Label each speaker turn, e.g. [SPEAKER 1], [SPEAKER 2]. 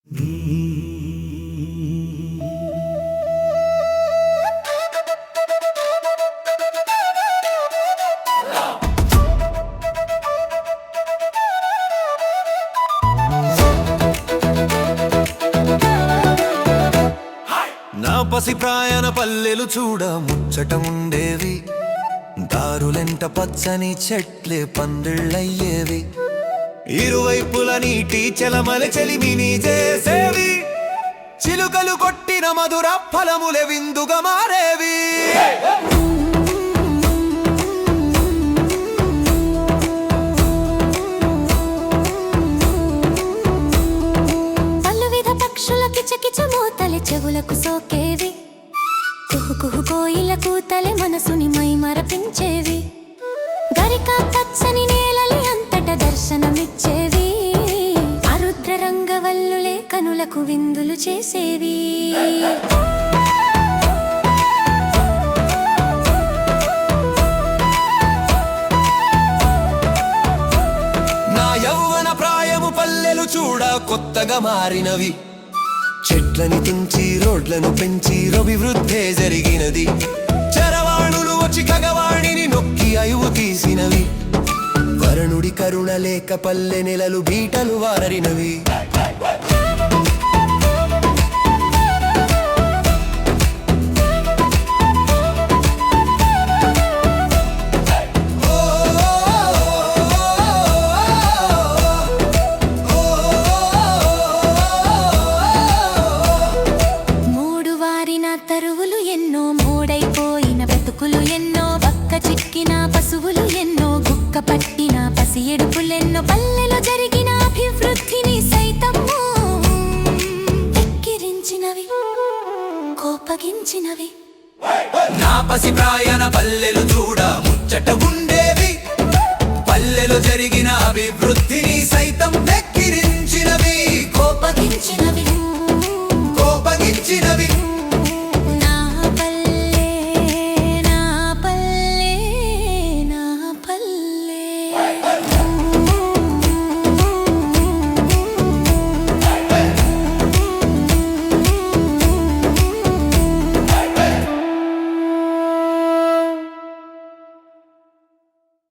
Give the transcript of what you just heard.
[SPEAKER 1] నా పసి ప్రాయన పల్లెలు చూడ ముచ్చట ఉండేవి, దారులెంట పచ్చని చెట్లే పందిళ్ళయ్యేవి, ఇరువైపుల నీటి చెలమల చెలిమిని చేసేవి, చిలుకలు కొట్టిన మధుర ఫలములే విందుగా మారేవి.
[SPEAKER 2] చెవులకు సోకేవి, కుహు కుహు కోయిల కూతలే మనసుని మై మరపించేవి, గరికా పచ్చని నేలలి అంతట దర్శనమిచ్చేవి, అరుద్ర రంగవల్లులే కనులకు విందులు చేసేవి.
[SPEAKER 1] నా యౌవన ప్రాయము పల్లెలు చూడ కొత్తగా మారినవి, చెట్లని తుంచి రోడ్లను పెంచి రవివృద్ధే జరిగినది, చరవాణులు వచ్చి కగవాణిని నొక్కి అయువు తీసినవి, వరుణుడి కరుణ లేక పల్లె నెలలు బీటలు వారరినవి.
[SPEAKER 2] తరువులు ఎన్నో, మూడైపోయిన బ్రతుకులు ఎన్నో, పక్క చిక్కిన పశువులు ఎన్నో, గుక్క పట్టిన పసి ఎడుపులెన్నో, పల్లెలో జరిగిన అభివృద్ధిని సైతము ఎక్కిరించినవి, కోపగించినవి.
[SPEAKER 1] నా పసి ప్రాయన పల్లెలు చూడ ముచ్చట ఉండేవి, పల్లెలో జరిగిన అభివృద్ధిని సైతం ఎక్కిరించినవి,
[SPEAKER 2] కోపగించినవి.